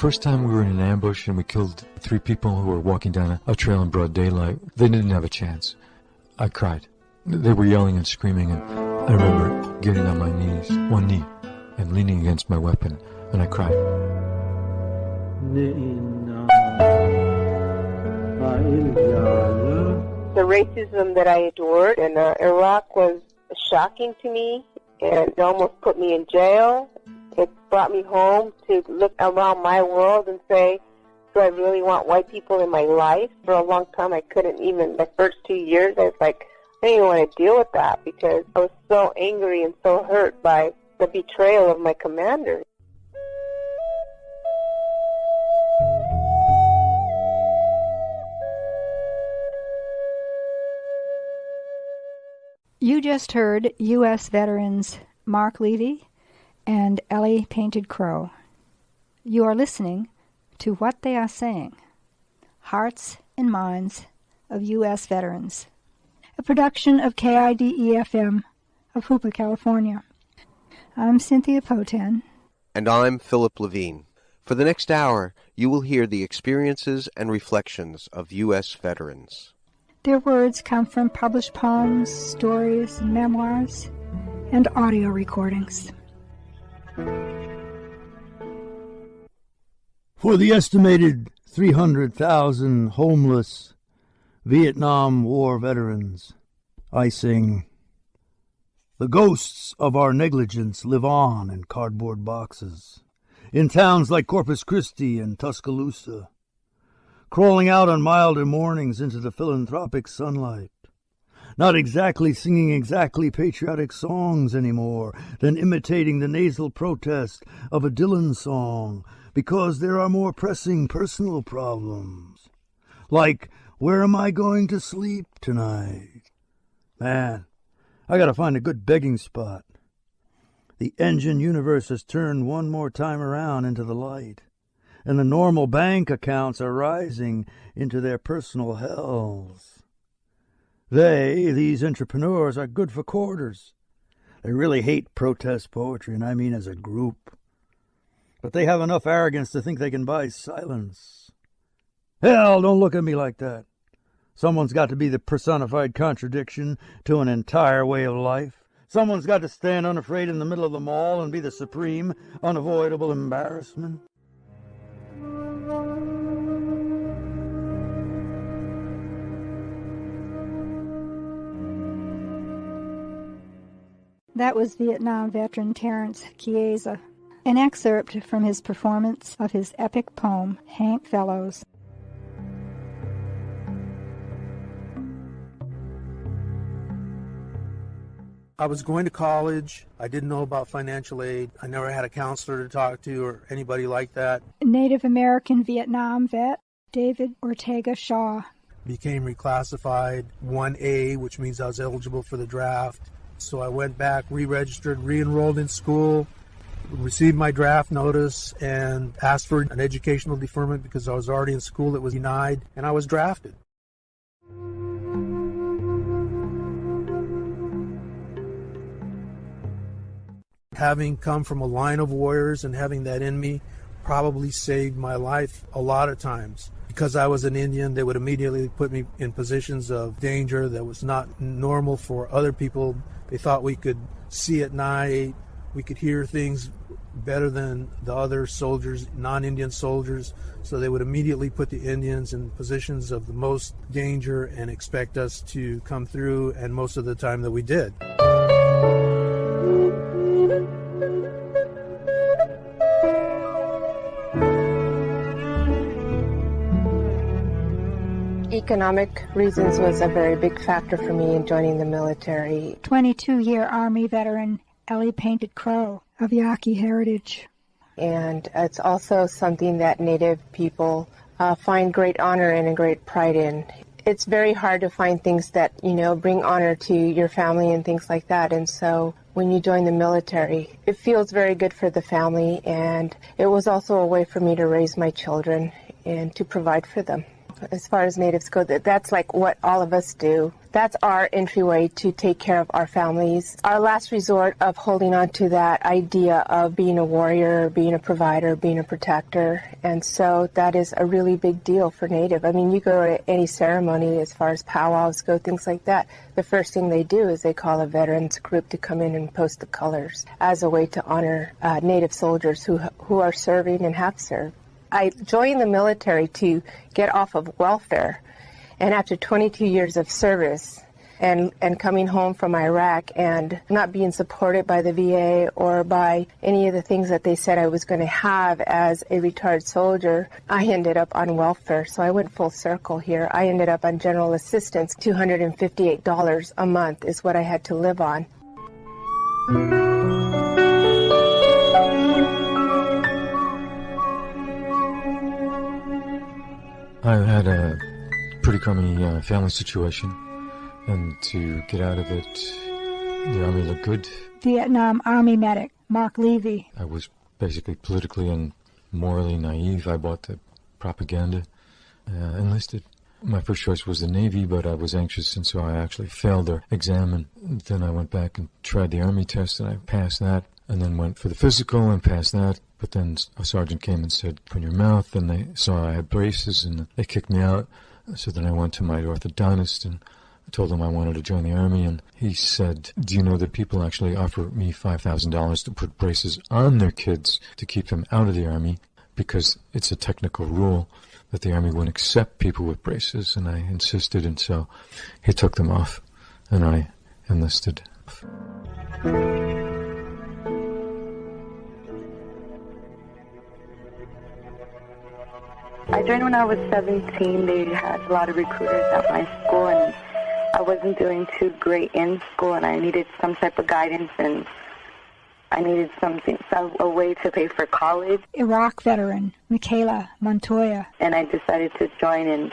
first time we were in an ambush and we killed 3 people who were walking down a trail in broad daylight, they didn't have a chance. I cried. They were yelling and screaming, and I remember getting on my knees, one knee, and leaning against my weapon, and I cried. The racism that I endured in Iraq was shocking to me, and it almost put me in jail. It brought me home to look around my world and say, do I really want white people in my life? For a long time, I couldn't even, the first 2 years, I was like, I didn't even want to deal with that because I was so angry and so hurt by the betrayal of my commander. You just heard U.S. veterans Mark Levy and Ellie Painted Crow. You are listening to What They Are Saying, Hearts and Minds of U.S. Veterans, a production of KIDE of Hooper, California. I'm Cynthia Poten. And I'm Philip Levine. For the next hour, you will hear the experiences and reflections of U.S. veterans. Their words come from published poems, stories, and memoirs, and audio recordings. For the estimated 300,000 homeless Vietnam War veterans, I sing, the ghosts of our negligence live on in cardboard boxes, in towns like Corpus Christi and Tuscaloosa, crawling out on milder mornings into the philanthropic sunlight, not exactly singing exactly patriotic songs anymore than imitating the nasal protest of a Dylan song, because there are more pressing personal problems, like, where am I going to sleep tonight? Man, I gotta find a good begging spot. The engine universe has turned one more time around into the light, and the normal bank accounts are rising into their personal hells. These entrepreneurs, are good for quarters. They really hate protest poetry, and I mean as a group. But they have enough arrogance to think they can buy silence. Hell, don't look at me like that. Someone's got to be the personified contradiction to an entire way of life. Someone's got to stand unafraid in the middle of the mall and be the supreme, unavoidable embarrassment. That was Vietnam veteran Terrence Chiesa, an excerpt from his performance of his epic poem, Hank Fellows. I was going to college. I didn't know about financial aid. I never had a counselor to talk to or anybody like that. Native American Vietnam vet David Ortega Shaw Became reclassified 1A, which means I was eligible for the draft. So I went back, re-registered, re-enrolled in school, received my draft notice, and asked for an educational deferment because I was already in school that was denied, and I was drafted. Having come from a line of warriors and having that in me probably saved my life a lot of times. Because I was an Indian, they would immediately put me in positions of danger that was not normal for other people. They thought we could see at night, we could hear things better than the other soldiers, non-Indian soldiers. So they would immediately put the Indians in positions of the most danger and expect us to come through, and most of the time that we did. Economic reasons was a very big factor for me in joining the military. 22-year Army veteran Ellie Painted Crow of Yaqui heritage. And it's also something that Native people find great honor in and great pride in. It's very hard to find things that, bring honor to your family and things like that. And so when you join the military, it feels very good for the family. And it was also a way for me to raise my children and to provide for them. as far as natives go, that's like what all of us do. That's our entryway to take care of our families. Our last resort of holding on to that idea of being a warrior, being a provider, being a protector. And so that is a really big deal for Native. I mean, you go to any ceremony as far as powwows go, things like that, the first thing they do is they call a veterans group to come in and post the colors as a way to honor Native soldiers who are serving and have served. I joined the military to get off of welfare, and after 22 years of service and coming home from Iraq and not being supported by the VA or by any of the things that they said I was going to have as a retired soldier, I ended up on welfare. So I went full circle here. I ended up on general assistance. $258 a month is what I had to live on. I had a pretty crummy family situation, and to get out of it, the Army looked good. Vietnam Army medic Mark Levy. I was basically politically and morally naive. I bought the propaganda, enlisted. My first choice was the Navy, but I was anxious, and so I actually failed their exam, and then I went back and tried the Army test, and I passed that, and then went for the physical and passed that. But then a sergeant came and said, "Open your mouth," and they saw I had braces, and they kicked me out. So then I went to my orthodontist and told him I wanted to join the Army, and he said, "Do you know that people actually offer me $5,000 to put braces on their kids to keep them out of the Army, because it's a technical rule that the Army wouldn't accept people with braces?" And I insisted, and so he took them off, and I enlisted. I joined when I was 17. They had a lot of recruiters at my school, and I wasn't doing too great in school, and I needed some type of guidance, and I needed a way to pay for college. Iraq veteran Michaela Montoya. And I decided to join, and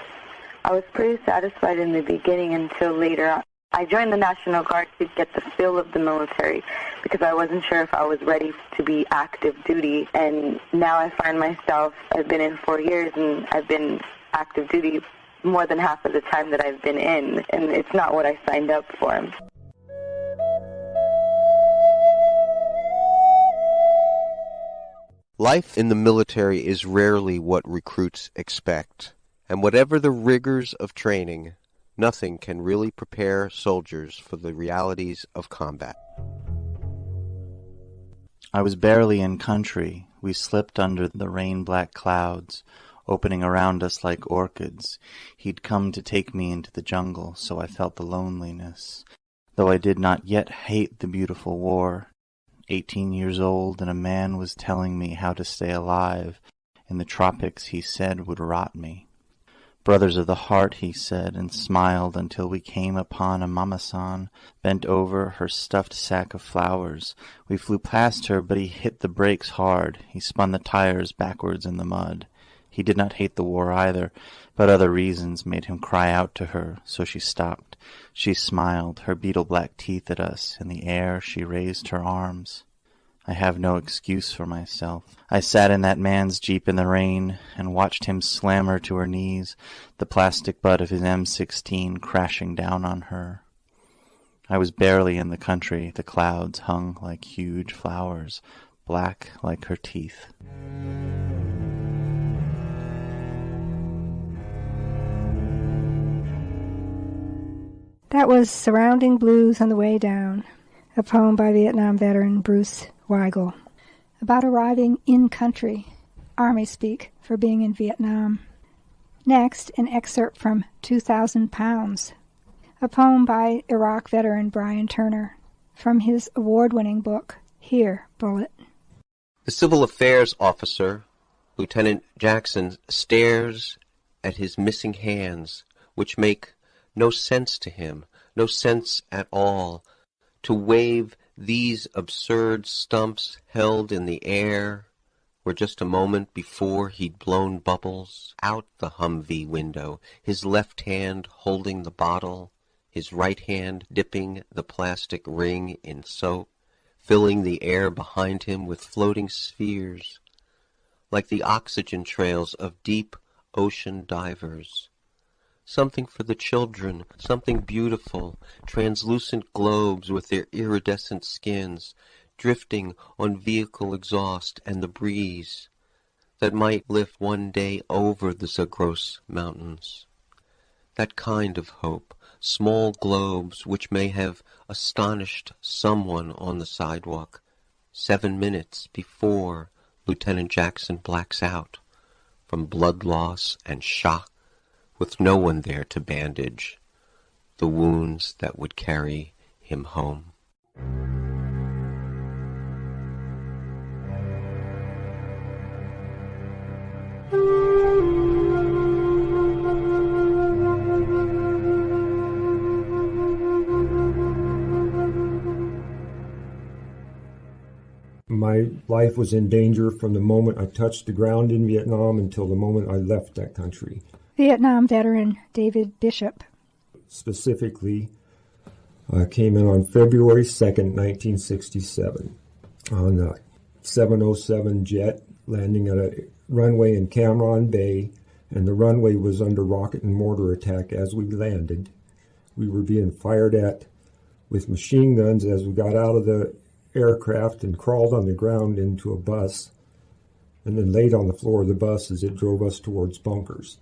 I was pretty satisfied in the beginning until later. I joined the National Guard to get the feel of the military because I wasn't sure if I was ready to be active duty. And now I find myself, I've been in 4 years, and I've been active duty more than half of the time that I've been in. And it's not what I signed up for. Life in the military is rarely what recruits expect. And whatever the rigors of training, nothing can really prepare soldiers for the realities of combat. I was barely in country. We slipped under the rain-black clouds, opening around us like orchids. He'd come to take me into the jungle, so I felt the loneliness, though I did not yet hate the beautiful war. 18 years old, and a man was telling me how to stay alive. In the tropics, he said, would rot me. Brothers of the heart, he said, and smiled until we came upon a mama-san, bent over her stuffed sack of flowers. We flew past her, but he hit the brakes hard. He spun the tires backwards in the mud. He did not hate the war either, but other reasons made him cry out to her, so she stopped. She smiled, her beetle-black teeth at us. In the air she raised her arms. I have no excuse for myself. I sat in that man's Jeep in the rain and watched him slam her to her knees, the plastic butt of his M16 crashing down on her. I was barely in the country. The clouds hung like huge flowers, black like her teeth. That was Surrounding Blues on the Way Down, a poem by Vietnam veteran Bruce Weigel about arriving in country, Army speak for being in Vietnam. Next, an excerpt from 2,000 Pounds, a poem by Iraq veteran Brian Turner from his award-winning book, Here, Bullet. The civil affairs officer, Lieutenant Jackson, stares at his missing hands, which make no sense to him, no sense at all, to wave these absurd stumps held in the air, where just a moment before he'd blown bubbles out the Humvee window, his left hand holding the bottle, his right hand dipping the plastic ring in soap, filling the air behind him with floating spheres, like the oxygen trails of deep ocean divers. something for the children, something beautiful, translucent globes with their iridescent skins, drifting on vehicle exhaust and the breeze that might lift one day over the Zagros Mountains. That kind of hope, small globes which may have astonished someone on the sidewalk 7 minutes before Lieutenant Jackson blacks out from blood loss and shock, with no one there to bandage the wounds that would carry him home. My life was in danger from the moment I touched the ground in Vietnam until the moment I left that country. Vietnam veteran David Bishop. Specifically, I came in on February 2nd, 1967, on a 707 jet, landing at a runway in Cam Ranh Bay, and the runway was under rocket and mortar attack as we landed. We were being fired at with machine guns as we got out of the aircraft and crawled on the ground into a bus, and then laid on the floor of the bus as it drove us towards bunkers.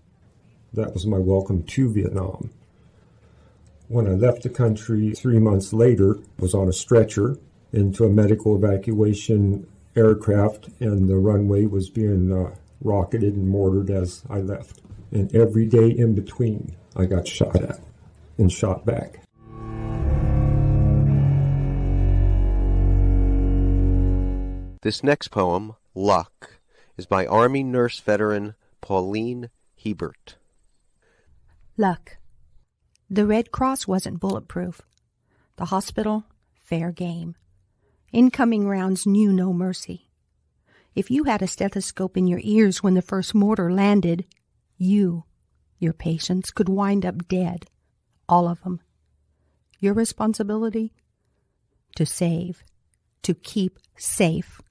That was my welcome to Vietnam. When I left the country 3 months later, I was on a stretcher into a medical evacuation aircraft, and the runway was being rocketed and mortared as I left. And every day in between, I got shot at and shot back. This next poem, Luck, is by Army nurse veteran Pauline Hebert. Luck. The Red Cross wasn't bulletproof. The hospital, fair game. Incoming rounds knew no mercy. If you had a stethoscope in your ears when the first mortar landed, your patients, could wind up dead. All of them. Your responsibility? To save. To keep safe.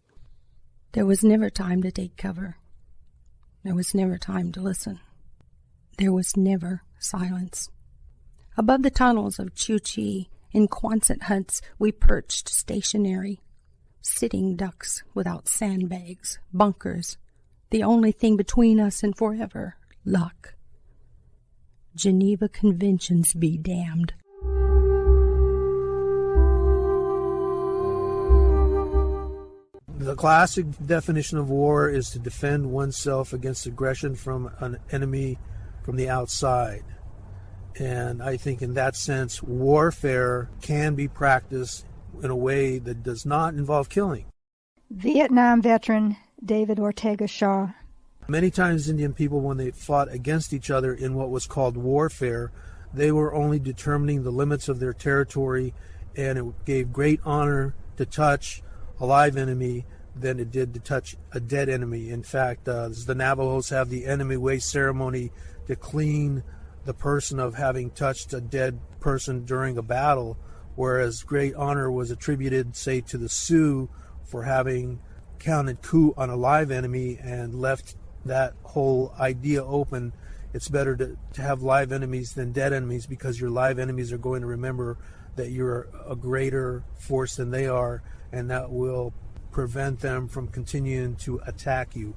There was never time to take cover. There was never time to listen. There was never silence. Above the tunnels of Chu Chi, in Quonset huts, we perched stationary, sitting ducks without sandbags, bunkers, the only thing between us and forever, luck. Geneva Conventions be damned. The classic definition of war is to defend oneself against aggression from an enemy from the outside. And I think in that sense, warfare can be practiced in a way that does not involve killing. Vietnam veteran David Ortega Shaw. Many times Indian people, when they fought against each other in what was called warfare, they were only determining the limits of their territory, and it gave great honor to touch a live enemy than it did to touch a dead enemy. In fact, the Navajos have the enemy way ceremony to clean the person of having touched a dead person during a battle, whereas great honor was attributed, say, to the Sioux for having counted coup on a live enemy and left that whole idea open. It's better to have live enemies than dead enemies, because your live enemies are going to remember that you're a greater force than they are, and that will prevent them from continuing to attack you.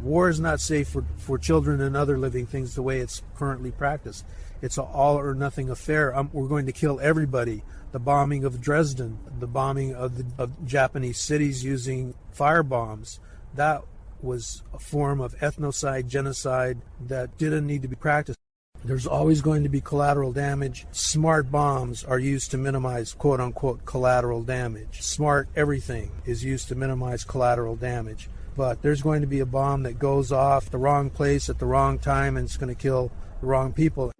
War is not safe for children and other living things the way it's currently practiced. It's an all or nothing affair. We're going to kill everybody. The bombing of Dresden, the bombing of Japanese cities using fire bombs, that was a form of ethnocide, genocide that didn't need to be practiced. There's always going to be collateral damage. Smart bombs are used to minimize quote-unquote collateral damage. Smart everything is used to minimize collateral damage. But there's going to be a bomb that goes off the wrong place at the wrong time, and it's going to kill the wrong people.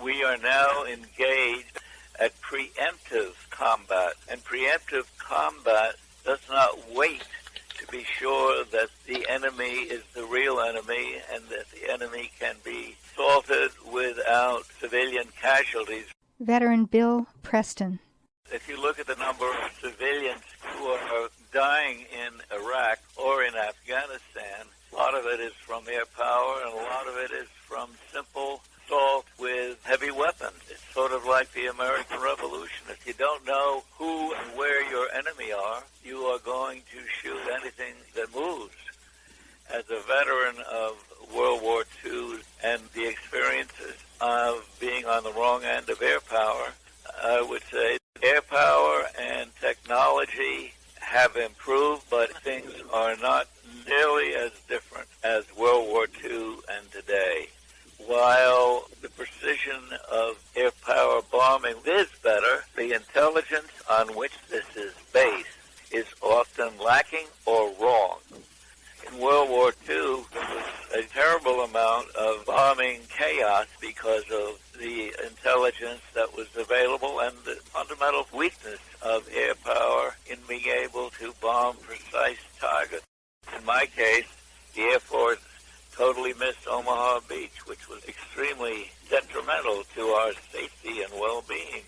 We are now engaged at preemptive combat, and preemptive combat does not wait to be sure that the enemy is the real enemy and that the enemy can be assaulted without civilian casualties. Veteran Bill Preston. If you look at the number of civilians who are dying in Iraq or in Afghanistan, a lot of it is from air power and a lot of it is from simple assault with heavy weapons. It's sort of like the American Revolution. If you don't know who and where your enemy are, you are going to shoot anything that moves. As a veteran of World War II and the experiences of being on the wrong end of air power, I would say air power and technology have improved, but things are not nearly as different as World War II and today. While the precision of air power bombing is better, the intelligence on which this is based is often lacking or wrong. In World War II, there was a terrible amount of bombing chaos because of the intelligence that was available and the fundamental weakness of air power in being able to bomb precise targets. In my case, the Air Force totally missed Omaha Beach, which was extremely detrimental to our safety and well-being.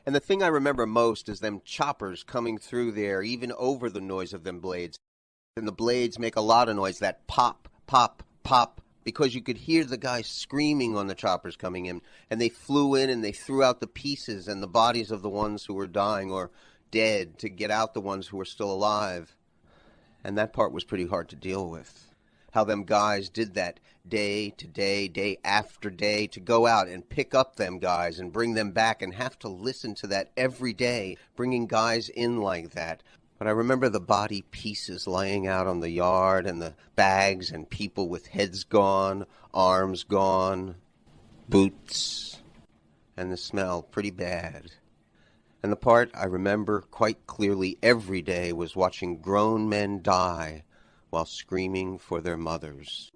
And the thing I remember most is them choppers coming through there, even over the noise of them blades. And the blades make a lot of noise, that pop, pop, pop, because you could hear the guys screaming on the choppers coming in. And they flew in and they threw out the pieces and the bodies of the ones who were dying or dead to get out the ones who were still alive. And that part was pretty hard to deal with. How them guys did that day to day, day after day, to go out and pick up them guys and bring them back and have to listen to that every day, bringing guys in like that. But I remember the body pieces laying out on the yard and the bags and people with heads gone, arms gone, boots, and the smell pretty bad. And the part I remember quite clearly every day was watching grown men die while screaming for their mothers.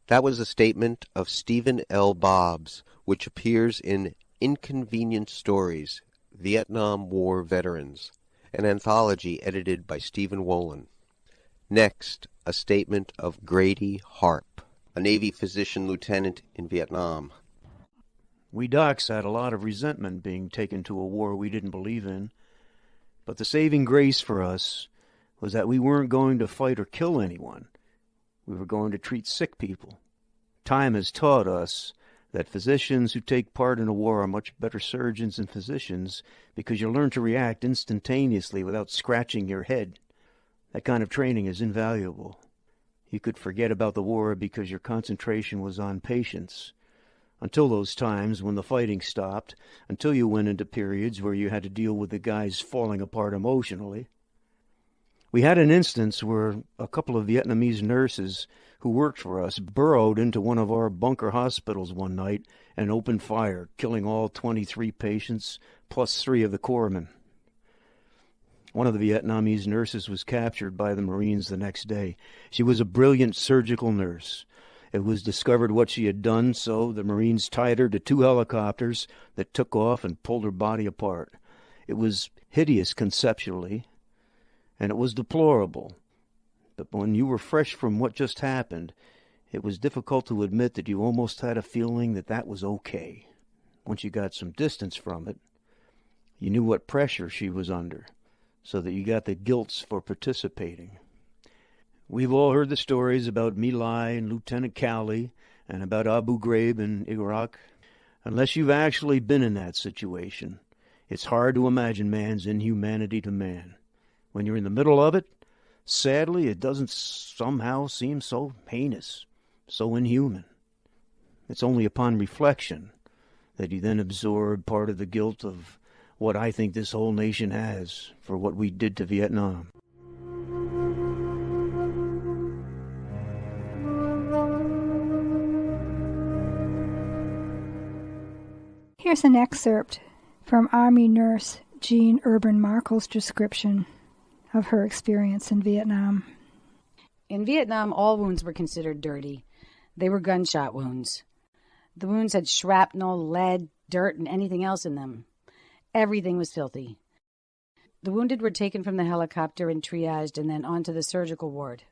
That was a statement of Stephen L. Bob's, which appears in Inconvenient Stories, Vietnam War Veterans, an anthology edited by Stephen Wolin. Next, a statement of Grady Harp, a Navy physician lieutenant in Vietnam. We docs had a lot of resentment being taken to a war we didn't believe in, but the saving grace for us was that we weren't going to fight or kill anyone. We were going to treat sick people. Time has taught us that physicians who take part in a war are much better surgeons than physicians because you learn to react instantaneously without scratching your head. That kind of training is invaluable. You could forget about the war because your concentration was on patients. Until those times when the fighting stopped, until you went into periods where you had to deal with the guys falling apart emotionally. We had an instance where a couple of Vietnamese nurses who worked for us burrowed into one of our bunker hospitals one night and opened fire, killing all 23 patients plus 3 of the corpsmen. One of the Vietnamese nurses was captured by the Marines the next day. She was a brilliant surgical nurse. It was discovered what she had done, so the Marines tied her to 2 helicopters that took off and pulled her body apart. It was hideous conceptually, and it was deplorable. But when you were fresh from what just happened, it was difficult to admit that you almost had a feeling that that was okay. Once you got some distance from it, you knew what pressure she was under, so that you got the guilt for participating. We've all heard the stories about My Lai and Lieutenant Cowley, and about Abu Ghraib in Iraq. Unless you've actually been in that situation, it's hard to imagine man's inhumanity to man. When you're in the middle of it, sadly, it doesn't somehow seem so heinous, so inhuman. It's only upon reflection that you then absorb part of the guilt of what I think this whole nation has for what we did to Vietnam. Here's an excerpt from Army nurse Jean Urban Markle's description of her experience in Vietnam. In Vietnam, all wounds were considered dirty. They were gunshot wounds. The wounds had shrapnel, lead, dirt, and anything else in them. Everything was filthy. The wounded were taken from the helicopter and triaged and then onto the surgical ward.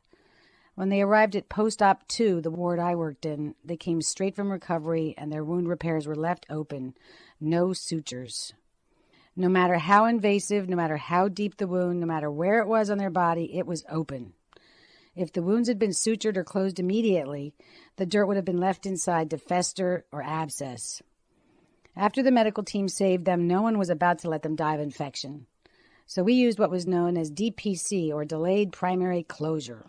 When they arrived at Post-Op 2, the ward I worked in, they came straight from recovery and their wound repairs were left open. No sutures. No matter how invasive, no matter how deep the wound, no matter where it was on their body, it was open. If the wounds had been sutured or closed immediately, the dirt would have been left inside to fester or abscess. After the medical team saved them, no one was about to let them die of infection. So we used what was known as DPC, or delayed primary closure.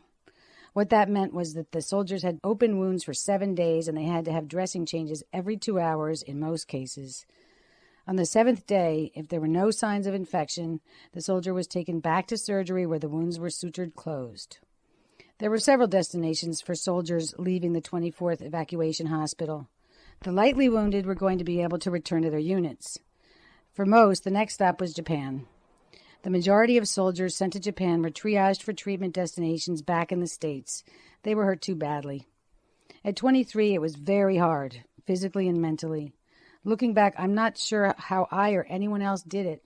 What that meant was that the soldiers had open wounds for 7 days and they had to have dressing changes every 2 hours in most cases. On the 7th day, if there were no signs of infection, the soldier was taken back to surgery where the wounds were sutured closed. There were several destinations for soldiers leaving the 24th Evacuation Hospital. The lightly wounded were going to be able to return to their units. For most, the next stop was Japan. The majority of soldiers sent to Japan were triaged for treatment destinations back in the States. They were hurt too badly. At 23, it was very hard, physically and mentally. Looking back, I'm not sure how I or anyone else did it.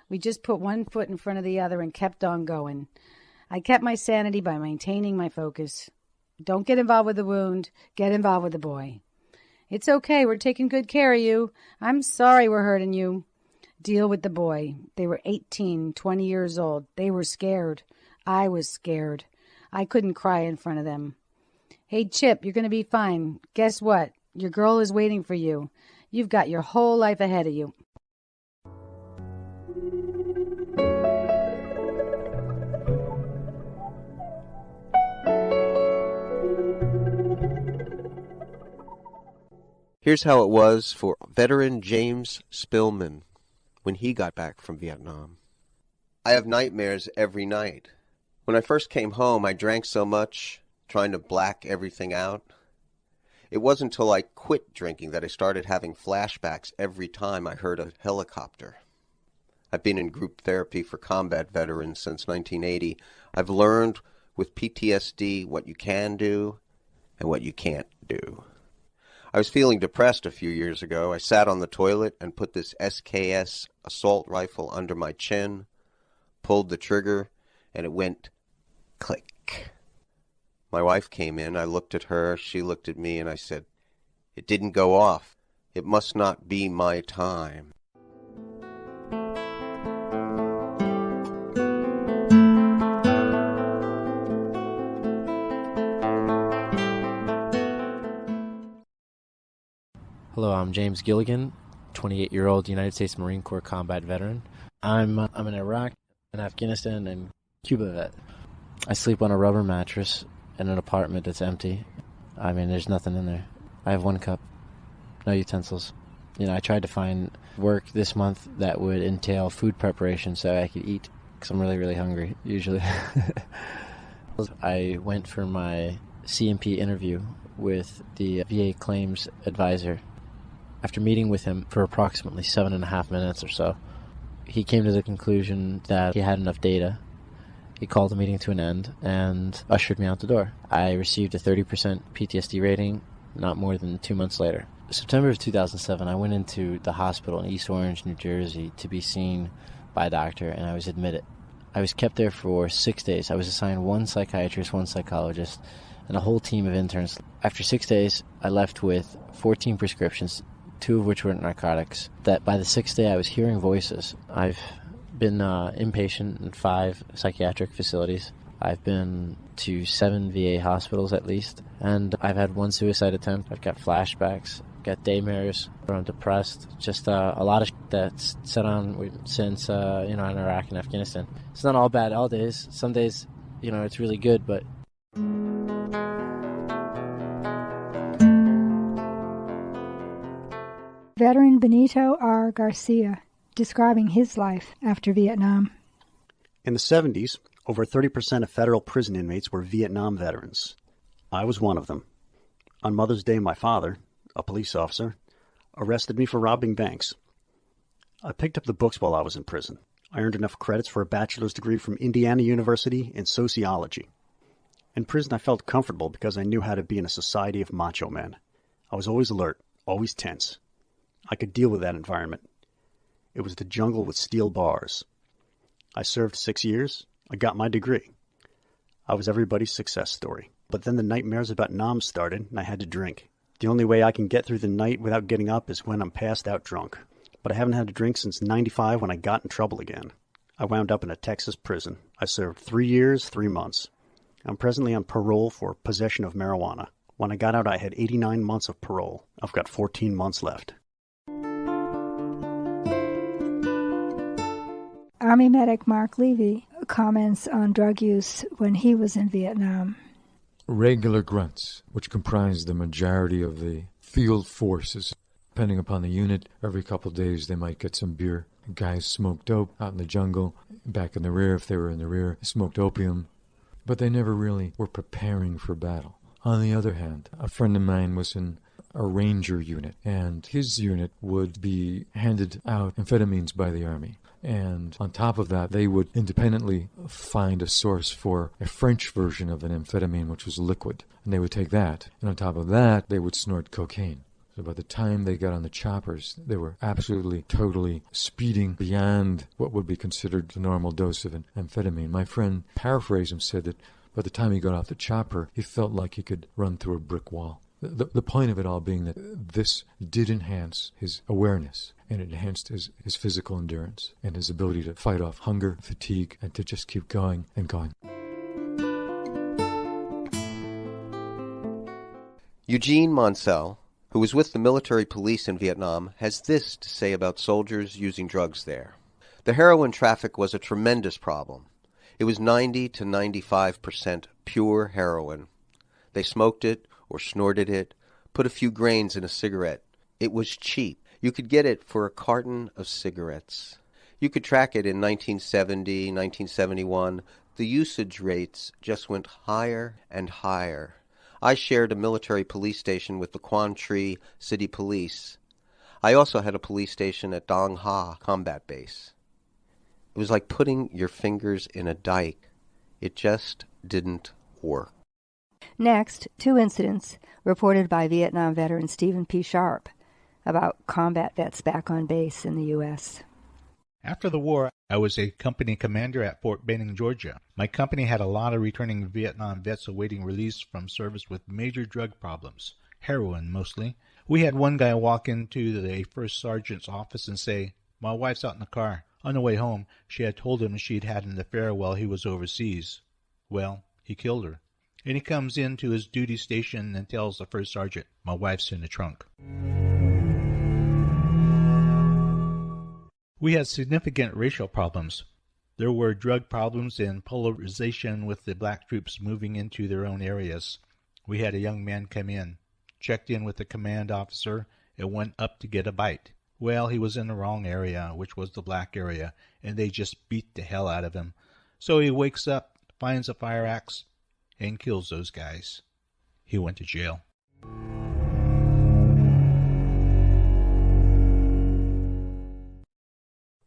We just put one foot in front of the other and kept on going. I kept my sanity by maintaining my focus. Don't get involved with the wound. Get involved with the boy. It's okay. We're taking good care of you. I'm sorry we're hurting you. Deal with the boy. They were 18, 20 years old. They were scared. I was scared. I couldn't cry in front of them. Hey, Chip, you're going to be fine. Guess what? Your girl is waiting for you. You've got your whole life ahead of you. Here's how it was for veteran James Spillman when he got back from Vietnam. I have nightmares every night. When I first came home, I drank so much, trying to black everything out. It wasn't until I quit drinking that I started having flashbacks every time I heard a helicopter. I've been in group therapy for combat veterans since 1980. I've learned with PTSD what you can do and what you can't do. I was feeling depressed a few years ago. I sat on the toilet and put this SKS assault rifle under my chin, pulled the trigger, and it went click. My wife came in. I looked at her. She looked at me, and I said, "It didn't go off. It must not be my time." Hello, I'm James Gilligan, 28-year-old United States Marine Corps combat veteran. I'm an Iraq and Afghanistan and Cuba vet. I sleep on a rubber mattress in an apartment that's empty. I mean, there's nothing in there. I have one cup, no utensils. I tried to find work this month that would entail food preparation so I could eat, because I'm really, really hungry, usually. I went for my CMP interview with the VA claims advisor. After meeting with him for approximately 7.5 minutes or so, he came to the conclusion that he had enough data. He called the meeting to an end and ushered me out the door. I received a 30% PTSD rating not more than 2 months later. September of 2007, I went into the hospital in East Orange, New Jersey to be seen by a doctor, and I was admitted. I was kept there for 6 days. I was assigned one psychiatrist, one psychologist, and a whole team of interns. After 6 days, I left with 14 prescriptions, 2 of which were narcotics. That by the 6th day, I was hearing voices. I've been inpatient in 5 psychiatric facilities. I've been to 7 VA hospitals at least, and I've had 1 suicide attempt. I've got flashbacks, got daymares, I'm depressed. Just a lot of that's set on since in Iraq and Afghanistan. It's not all bad all days. Some days, it's really good, but Veteran Benito R. Garcia, describing his life after Vietnam. In the 70s, over 30% of federal prison inmates were Vietnam veterans. I was one of them. On Mother's Day, my father, a police officer, arrested me for robbing banks. I picked up the books while I was in prison. I earned enough credits for a bachelor's degree from Indiana University in sociology. In prison, I felt comfortable because I knew how to be in a society of macho men. I was always alert, always tense. I could deal with that environment. It was the jungle with steel bars. I served 6 years. I got my degree. I was everybody's success story. But then the nightmares about noms started, and I had to drink. The only way I can get through the night without getting up is when I'm passed out drunk. But I haven't had a drink since '95 when I got in trouble again. I wound up in a Texas prison. I served 3 years, 3 months. I'm presently on parole for possession of marijuana. When I got out, I had 89 months of parole. I've got 14 months left. Army medic Mark Levy comments on drug use when he was in Vietnam. Regular grunts, which comprise the majority of the field forces. Depending upon the unit, every couple of days they might get some beer. Guys smoked dope out in the jungle, back in the rear if they were in the rear, smoked opium. But they never really were preparing for battle. On the other hand, a friend of mine was in a ranger unit, and his unit would be handed out amphetamines by the Army. And on top of that, they would independently find a source for a French version of an amphetamine, which was liquid. And they would take that. And on top of that, they would snort cocaine. So by the time they got on the choppers, they were absolutely, totally speeding beyond what would be considered the normal dose of an amphetamine. My friend, paraphrased him, said that by the time he got off the chopper, he felt like he could run through a brick wall. The point of it all being that this did enhance his awareness, and it enhanced his physical endurance and his ability to fight off hunger, fatigue, and to just keep going and going. Eugene Monsell, who was with the military police in Vietnam, has this to say about soldiers using drugs there. The heroin traffic was a tremendous problem. It was 90 to 95% pure heroin. They smoked it or snorted it, put a few grains in a cigarette. It was cheap. You could get it for a carton of cigarettes. You could track it in 1970, 1971. The usage rates just went higher and higher. I shared a military police station with the Quan Tri City Police. I also had a police station at Dong Ha Combat Base. It was like putting your fingers in a dike. It just didn't work. Next, 2 incidents reported by Vietnam veteran Stephen P. Sharp about combat vets back on base in the U.S. After the war, I was a company commander at Fort Benning, Georgia. My company had a lot of returning Vietnam vets awaiting release from service with major drug problems, heroin mostly. We had one guy walk into the first sergeant's office and say, "My wife's out in the car. On the way home, she had told him she'd had an affair while he was overseas. Well, he killed her. And he comes into his duty station and tells the first sergeant, 'My wife's in the trunk.'" We had significant racial problems. There were drug problems and polarization with the black troops moving into their own areas. We had a young man come in, checked in with the command officer, and went up to get a bite. Well, he was in the wrong area, which was the black area, and they just beat the hell out of him. So he wakes up, finds a fire axe, and kills those guys. He went to jail.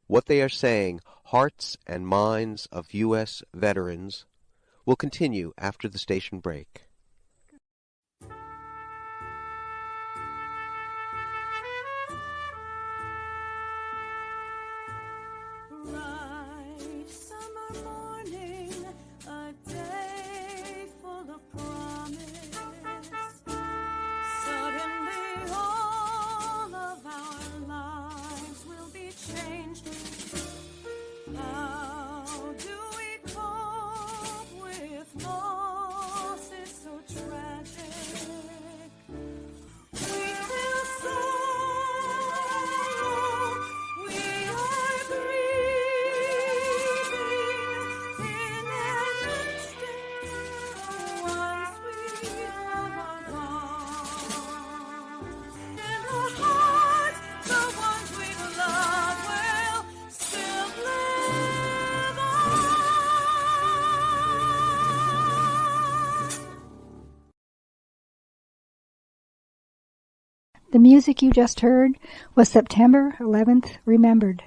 What they are saying, Hearts and Minds of U.S. Veterans, will continue after the station break. The music you just heard was September 11th Remembered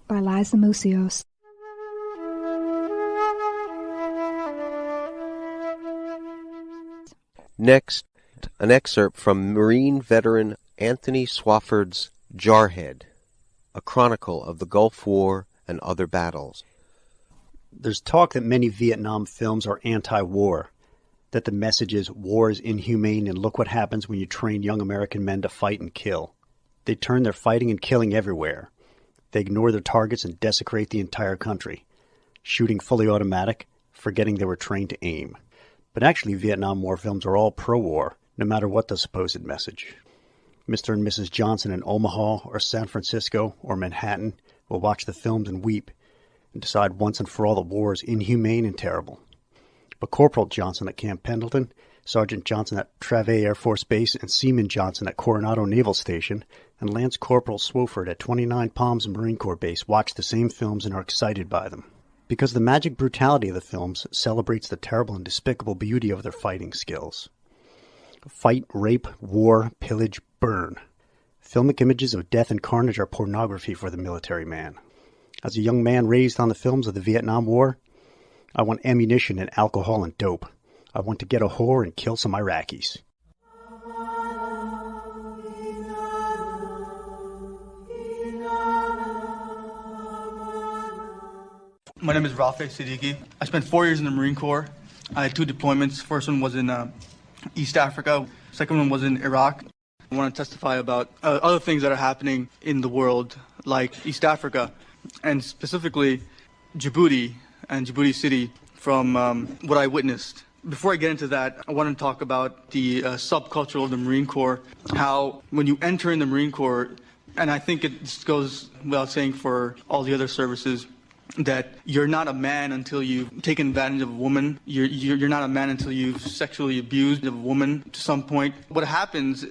by Liza Musios. Next, an excerpt from Marine veteran Anthony Swafford's Jarhead, a chronicle of the Gulf War and other battles. There's talk that many Vietnam films are anti-war, that the message is war is inhumane and look what happens when you train young American men to fight and kill. They turn their fighting and killing everywhere. They ignore their targets and desecrate the entire country, shooting fully automatic, forgetting they were trained to aim. But actually, Vietnam War films are all pro-war, no matter what the supposed message. Mr. and Mrs. Johnson in Omaha or San Francisco or Manhattan will watch the films and weep and decide once and for all the war is inhumane and terrible. But Corporal Johnson at Camp Pendleton, Sergeant Johnson at Travee Air Force Base, and Seaman Johnson at Coronado Naval Station, and Lance Corporal Swofford at 29 Palms Marine Corps Base watch the same films and are excited by them. Because the magic brutality of the films celebrates the terrible and despicable beauty of their fighting skills. Fight, rape, war, pillage, burn. Filmic images of death and carnage are pornography for the military man. As a young man raised on the films of the Vietnam War, I want ammunition and alcohol and dope. I want to get a whore and kill some Iraqis. My name is Rafe Siddiqui. I spent 4 years in the Marine Corps. I had 2 deployments. First one was in East Africa. Second one was in Iraq. I want to testify about other things that are happening in the world, like East Africa, and specifically Djibouti and Djibouti City from what I witnessed. Before I get into that, I want to talk about the subculture of the Marine Corps, how when you enter in the Marine Corps, and I think it goes without saying for all the other services, that you're not a man until you've taken advantage of a woman. You're not a man until you've sexually abused a woman to some point. What happens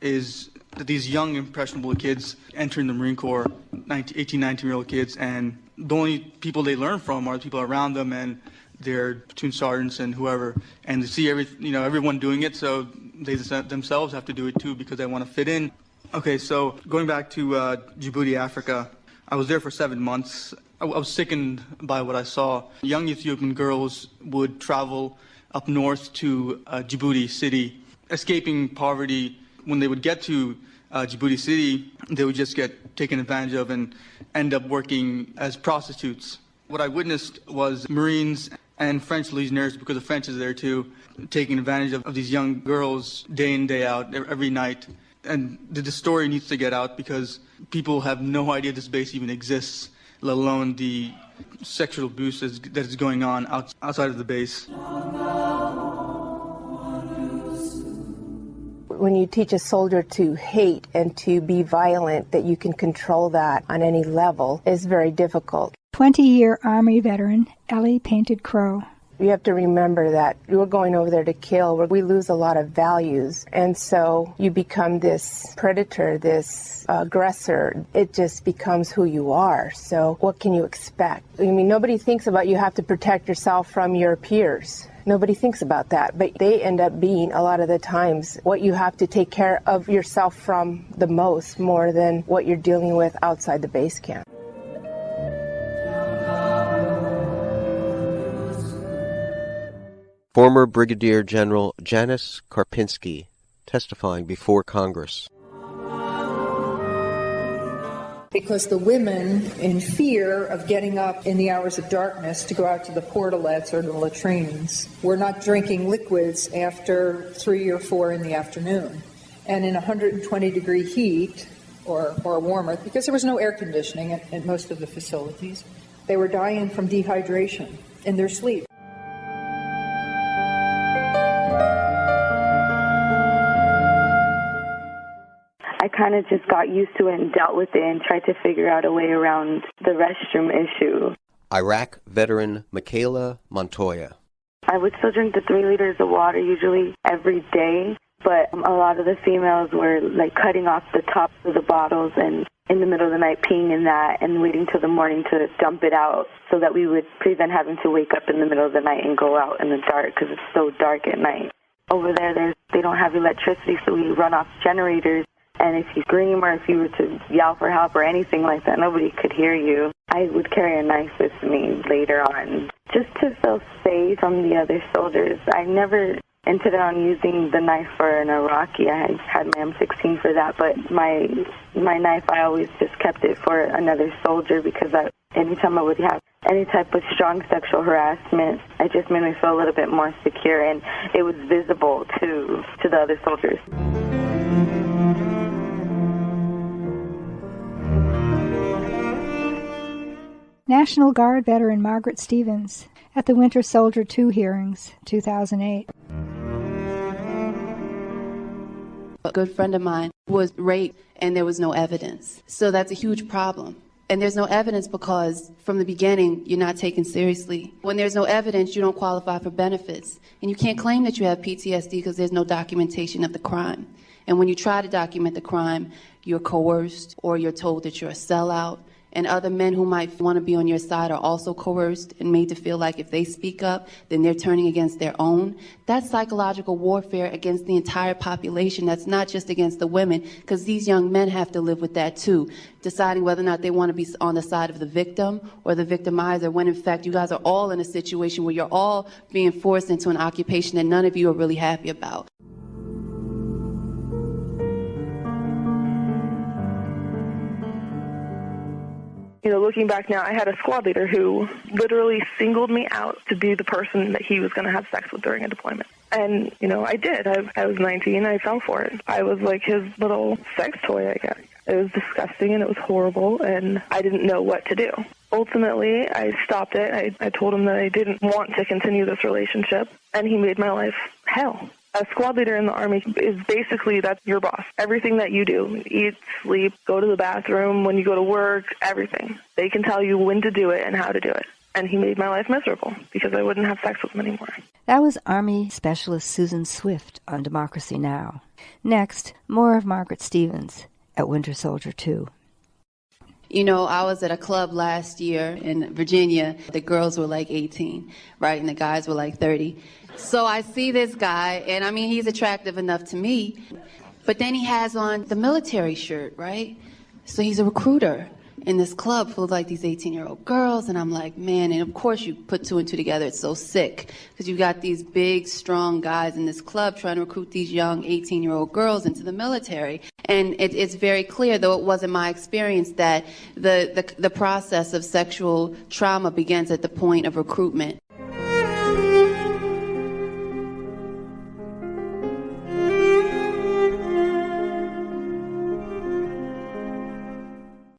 is that these young, impressionable kids enter in the Marine Corps, 18, 19-year-old kids, and the only people they learn from are the people around them and their platoon sergeants and whoever. And they see everyone doing it, so they themselves have to do it too because they want to fit in. Okay, so going back to Djibouti, Africa, I was there for 7 months. I was sickened by what I saw. Young Ethiopian girls would travel up north to Djibouti City, escaping poverty. When they would get to Djibouti City, they would just get taken advantage of and end up working as prostitutes. What I witnessed was Marines and French legionnaires, because the French is there too, taking advantage of these young girls day in, day out, every night. And the story needs to get out because people have no idea this base even exists, let alone the sexual abuse that is going on outside of the base. When you teach a soldier to hate and to be violent, that you can control that on any level is very difficult. 20-year Army veteran Ellie Painted Crow. You have to remember that you're going over there to kill, where we lose a lot of values. And so you become this predator, this aggressor. It just becomes who you are. So what can you expect? I mean, nobody thinks about you have to protect yourself from your peers. Nobody thinks about that, but they end up being, a lot of the times, what you have to take care of yourself from the most, more than what you're dealing with outside the base camp. Former Brigadier General Janice Karpinski, testifying before Congress. Because the women, in fear of getting up in the hours of darkness to go out to the portalettes or the latrines, were not drinking liquids after 3 or 4 in the afternoon. And in 120-degree heat, or warmer, because there was no air conditioning at most of the facilities, they were dying from dehydration in their sleep. I kind of just got used to it and dealt with it and tried to figure out a way around the restroom issue. Iraq veteran Michaela Montoya. I would still drink the 3 liters of water usually every day, but a lot of the females were like cutting off the tops of the bottles and in the middle of the night peeing in that and waiting till the morning to dump it out so that we would prevent having to wake up in the middle of the night and go out in the dark because it's so dark at night. Over there, they don't have electricity, so we run off generators. And if you scream or if you were to yell for help or anything like that, nobody could hear you. I would carry a knife with me later on just to feel safe from the other soldiers. I never intended on using the knife for an Iraqi. I had my M16 for that, but my knife, I always just kept it for another soldier because anytime I would have any type of strong sexual harassment, it just made me feel a little bit more secure, and it was visible to the other soldiers. National Guard veteran Margaret Stevens at the Winter Soldier II hearings, 2008. A good friend of mine was raped and there was no evidence. So that's a huge problem. And there's no evidence because from the beginning, you're not taken seriously. When there's no evidence, you don't qualify for benefits. And you can't claim that you have PTSD because there's no documentation of the crime. And when you try to document the crime, you're coerced or you're told that you're a sellout. And other men who might want to be on your side are also coerced and made to feel like if they speak up, then they're turning against their own. That's psychological warfare against the entire population. That's not just against the women, because these young men have to live with that too, deciding whether or not they want to be on the side of the victim or the victimizer, when in fact you guys are all in a situation where you're all being forced into an occupation that none of you are really happy about. You know, looking back now, I had a squad leader who literally singled me out to be the person that he was going to have sex with during a deployment. And, you know, I did. I was 19. I fell for it. I was like his little sex toy, I guess. It was disgusting and it was horrible, and I didn't know what to do. Ultimately, I stopped it. I told him that I didn't want to continue this relationship, and he made my life hell. A squad leader in the Army is basically, that's your boss. Everything that you do, eat, sleep, go to the bathroom, when you go to work, everything. They can tell you when to do it and how to do it. And he made my life miserable because I wouldn't have sex with him anymore. That was Army Specialist Susan Swift on Democracy Now! Next, more of Margaret Stevens at Winter Soldier II. You know, I was at a club last year in Virginia. The girls were like 18, right? And the guys were like 30. So I see this guy, and I mean, he's attractive enough to me. But then he has on the military shirt, right? So he's a recruiter in this club full of like these 18-year-old girls. And I'm like, man, and of course you put two and two together. It's so sick because you've got these big, strong guys in this club trying to recruit these young 18-year-old girls into the military. And it's very clear, though it wasn't my experience, that the process of sexual trauma begins at the point of recruitment.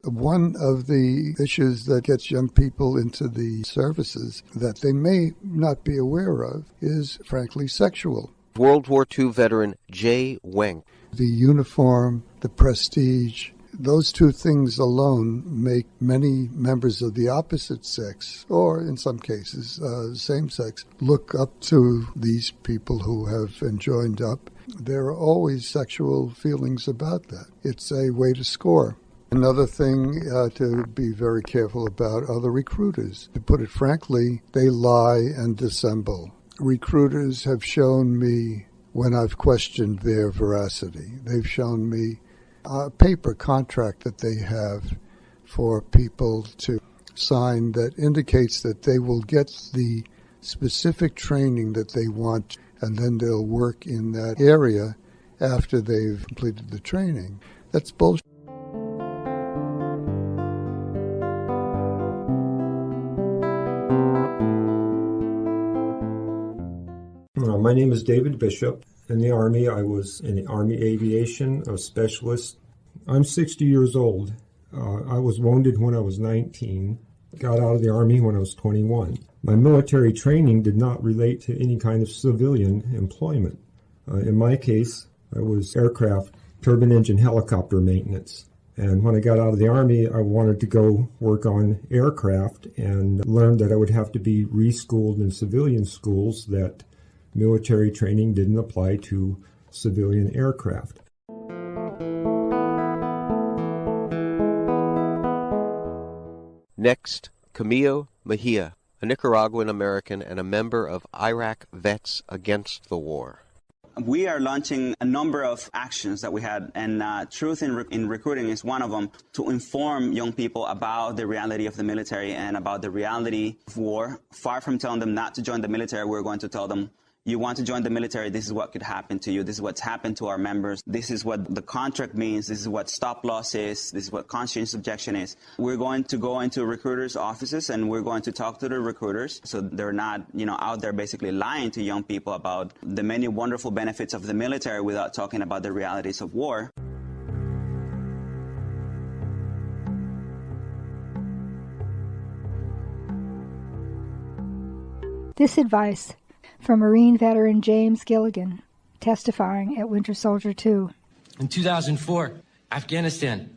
One of the issues that gets young people into the services that they may not be aware of is, frankly, sexual. World War II veteran Jay Wenk. The uniform, the prestige, those two things alone make many members of the opposite sex, or in some cases, same sex, look up to these people who have joined up. There are always sexual feelings about that. It's a way to score. Another thing to be very careful about are the recruiters. To put it frankly, they lie and dissemble. Recruiters have shown me, when I've questioned their veracity, they've shown me a paper contract that they have for people to sign that indicates that they will get the specific training that they want, and then they'll work in that area after they've completed the training. That's bullshit. My name is David Bishop. In the Army, I was in the Army Aviation, a specialist. I'm 60 years old. I was wounded when I was 19, got out of the Army when I was 21. My military training did not relate to any kind of civilian employment. In my case, I was aircraft, turbine engine helicopter maintenance. And when I got out of the Army, I wanted to go work on aircraft and learned that I would have to be reschooled in civilian schools, that military training didn't apply to civilian aircraft. Next, Camilo Mejia, a Nicaraguan American and a member of Iraq Vets Against the War. We are launching a number of actions that we had, and Truth in Recruiting is one of them, to inform young people about the reality of the military and about the reality of war. Far from telling them not to join the military, we're going to tell them, you want to join the military, this is what could happen to you. This is what's happened to our members. This is what the contract means. This is what stop loss is. This is what conscientious objection is. We're going to go into recruiters' offices and we're going to talk to the recruiters so they're not, out there basically lying to young people about the many wonderful benefits of the military without talking about the realities of war. This advice from Marine veteran James Gilligan, testifying at Winter Soldier 2. In 2004, Afghanistan,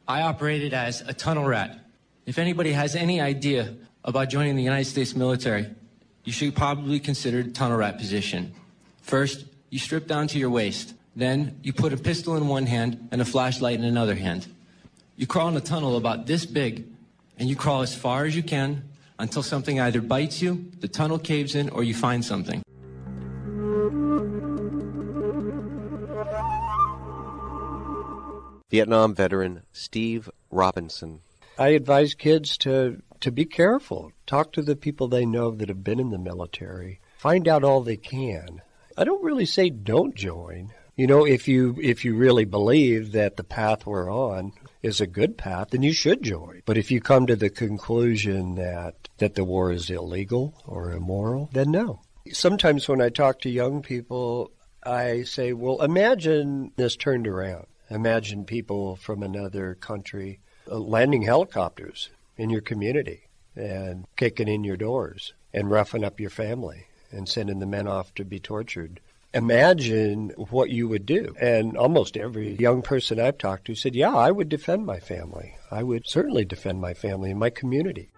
I operated as a tunnel rat. If anybody has any idea about joining the United States military, you should probably consider the tunnel rat position. First, you strip down to your waist. Then, you put a pistol in one hand and a flashlight in another hand. You crawl in a tunnel about this big, and you crawl as far as you can until something either bites you, the tunnel caves in, or you find something. Vietnam veteran Steve Robinson. I advise kids to be careful. Talk to the people they know that have been in the military. Find out all they can. I don't really say don't join. If you really believe that the path we're on is a good path, then you should join. But if you come to the conclusion that the war is illegal or immoral, then no. Sometimes when I talk to young people, I say, well, imagine this turned around. Imagine people from another country landing helicopters in your community and kicking in your doors and roughing up your family and sending the men off to be tortured. Imagine what you would do. And almost every young person I've talked to said, yeah, I would defend my family. I would certainly defend my family and my community.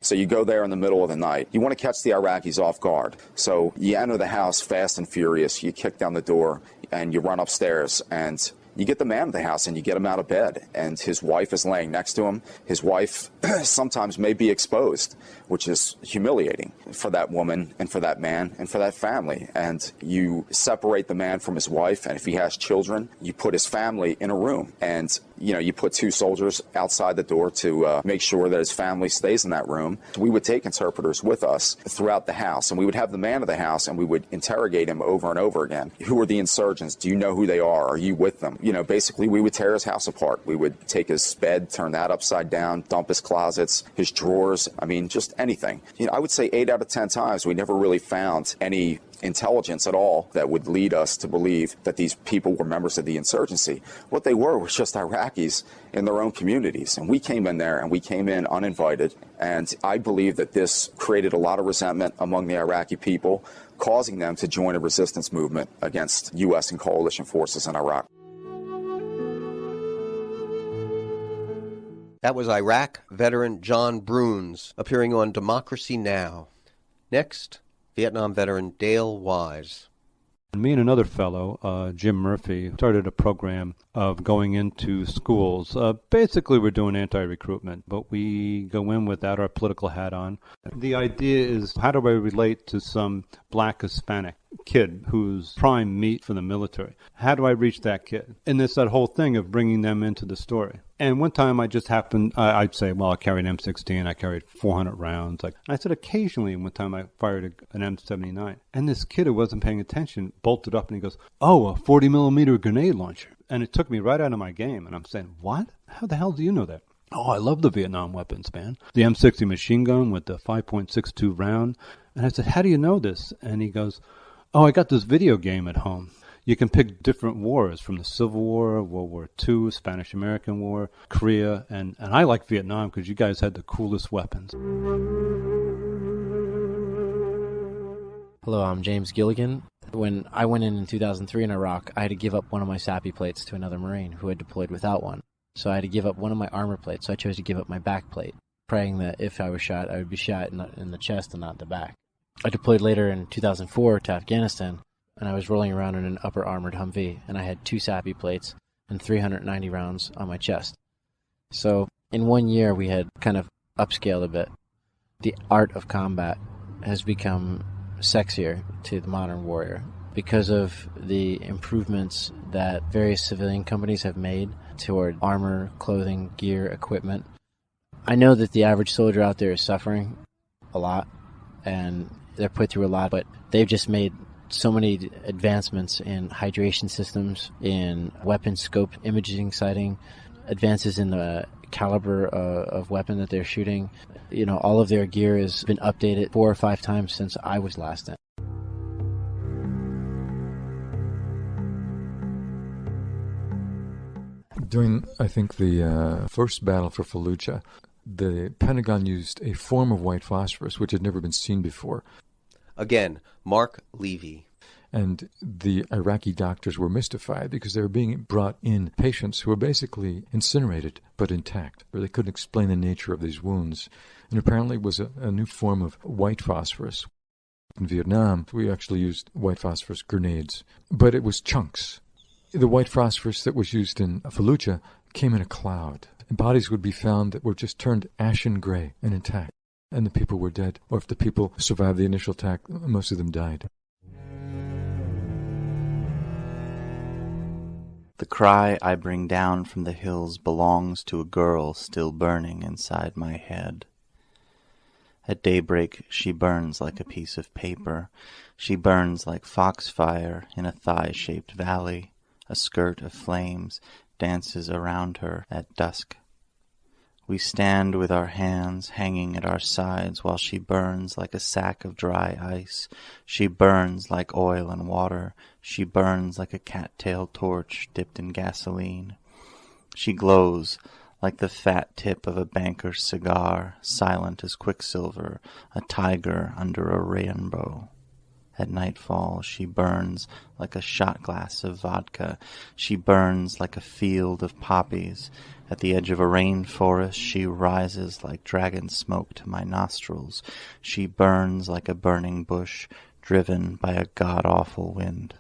So you go there in the middle of the night. You want to catch the Iraqis off guard. So you enter the house fast and furious. You kick down the door and you run upstairs and you get the man of the house and you get him out of bed, and his wife is laying next to him. His wife sometimes may be exposed, which is humiliating for that woman and for that man and for that family. And you separate the man from his wife, and if he has children, you put his family in a room. And, you put 2 soldiers outside the door to make sure that his family stays in that room. We would take interpreters with us throughout the house, and we would have the man of the house, and we would interrogate him over and over again. Who are the insurgents? Do you know who they are? Are you with them? Basically, we would tear his house apart. We would take his bed, turn that upside down, dump his closets, his drawers. Just anything. I would say 8 out of 10 times we never really found any intelligence at all that would lead us to believe that these people were members of the insurgency. What they were was just Iraqis in their own communities. And we came in there and we came in uninvited. And I believe that this created a lot of resentment among the Iraqi people, causing them to join a resistance movement against U.S. and coalition forces in Iraq. That was Iraq veteran John Bruns, appearing on Democracy Now! Next, Vietnam veteran Dale Wise. Me and another fellow, Jim Murphy, started a program of going into schools. Basically, we're doing anti-recruitment, but we go in without our political hat on. The idea is, how do I relate to some black Hispanic kid who's prime meat for the military? How do I reach that kid? And it's that whole thing of bringing them into the story. And one time I just happened, I'd say, well, I carried an M16, I carried 400 rounds. I said occasionally one time I fired an M79. And this kid who wasn't paying attention bolted up and he goes, oh, a 40-millimeter grenade launcher. And it took me right out of my game. And I'm saying, what? How the hell do you know that? Oh, I love the Vietnam weapons, man. The M60 machine gun with the 5.62 round. And I said, how do you know this? And he goes, oh, I got this video game at home. You can pick different wars from the Civil War, World War II, Spanish-American War, Korea, and I like Vietnam because you guys had the coolest weapons. Hello, I'm James Gilligan. When I went in 2003 in Iraq, I had to give up one of my SAPI plates to another Marine who had deployed without one. So I had to give up one of my armor plates, so I chose to give up my back plate, praying that if I was shot, I would be shot in the chest and not the back. I deployed later in 2004 to Afghanistan, and I was rolling around in an upper armored Humvee, and I had 2 SAPI plates and 390 rounds on my chest. So in 1 year, we had kind of upscaled a bit. The art of combat has become sexier to the modern warrior because of the improvements that various civilian companies have made toward armor, clothing, gear, equipment. I know that the average soldier out there is suffering a lot, and they're put through a lot, but they've just made so many advancements in hydration systems, in weapon scope imaging sighting, advances in the caliber of weapon that they're shooting. You know, all of their gear has been updated 4 or 5 times since I was last in. During, I think, the first battle for Fallujah, the Pentagon used a form of white phosphorus which had never been seen before. Again, Mark Levy. And the Iraqi doctors were mystified because they were being brought in patients who were basically incinerated but intact. They couldn't explain the nature of these wounds. And apparently it was a new form of white phosphorus. In Vietnam, we actually used white phosphorus grenades, but it was chunks. The white phosphorus that was used in Fallujah came in a cloud. And bodies would be found that were just turned ashen gray and intact. And the people were dead. Or if the people survived the initial attack, most of them died. The cry I bring down from the hills belongs to a girl still burning inside my head. At daybreak she burns like a piece of paper. She burns like foxfire in a thigh-shaped valley. A skirt of flames dances around her at dusk. We stand with our hands hanging at our sides while she burns like a sack of dry ice. She burns like oil and water. She burns like a cat-tail torch dipped in gasoline. She glows like the fat tip of a banker's cigar, silent as quicksilver, a tiger under a rainbow. At nightfall she burns like a shot glass of vodka. She burns like a field of poppies. At the edge of a rainforest she rises like dragon smoke to my nostrils. She burns like a burning bush, driven by a god-awful wind.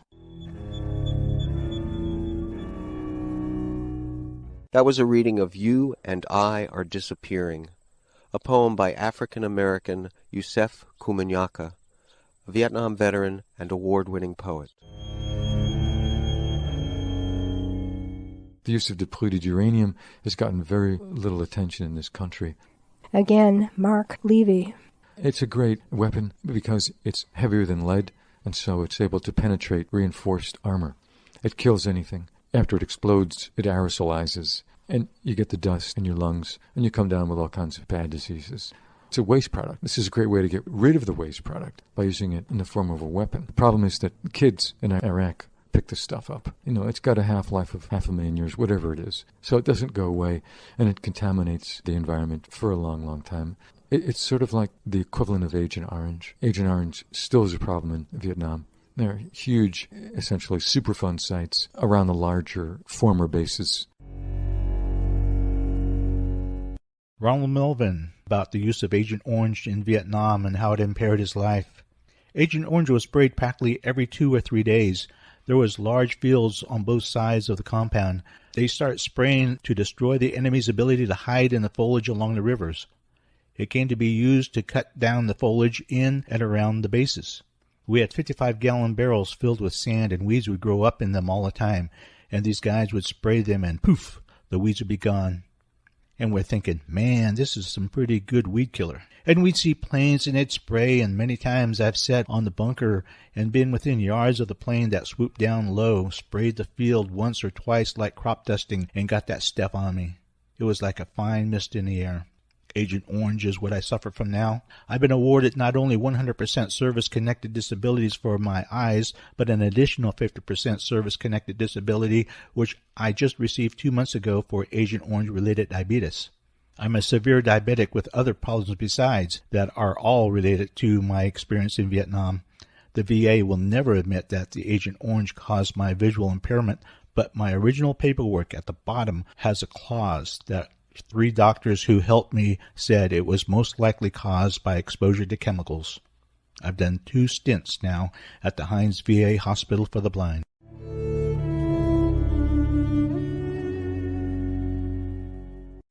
That was a reading of You and I Are Disappearing, a poem by African-American Yusef Kumunyaka, a Vietnam veteran and award-winning poet. The use of depleted uranium has gotten very little attention in this country. Again, Mark Levy. It's a great weapon because it's heavier than lead, and so it's able to penetrate reinforced armor. It kills anything. After it explodes, it aerosolizes, and you get the dust in your lungs, and you come down with all kinds of bad diseases. It's a waste product. This is a great way to get rid of the waste product by using it in the form of a weapon. The problem is that kids in Iraq pick this stuff up. You know, it's got a half-life of 500,000 years, whatever it is. So it doesn't go away, and it contaminates the environment for a long, long time. It's sort of like the equivalent of Agent Orange. Agent Orange still is a problem in Vietnam. There are huge, essentially Superfund sites around the larger former bases. Ronald Melvin about the use of Agent Orange in Vietnam and how it impaired his life. Agent Orange was sprayed practically every 2 or 3 days. There was large fields on both sides of the compound. They start spraying to destroy the enemy's ability to hide in the foliage along the rivers. It came to be used to cut down the foliage in and around the bases. We had 55-gallon barrels filled with sand, and weeds would grow up in them all the time, and these guys would spray them, and poof, the weeds would be gone. And we're thinking, man, this is some pretty good weed killer. And we'd see planes and it'd spray, and many times I've sat on the bunker and been within yards of the plane that swooped down low, sprayed the field once or twice like crop dusting, and got that stuff on me. It was like a fine mist in the air. Agent Orange is what I suffer from now. I've been awarded not only 100% service-connected disabilities for my eyes, but an additional 50% service-connected disability, which I just received 2 months ago for Agent Orange-related diabetes. I'm a severe diabetic with other problems besides that are all related to my experience in Vietnam. The VA will never admit that the Agent Orange caused my visual impairment, but my original paperwork at the bottom has a clause that 3 doctors who helped me said it was most likely caused by exposure to chemicals. I've done 2 stints now at the Hines VA Hospital for the Blind.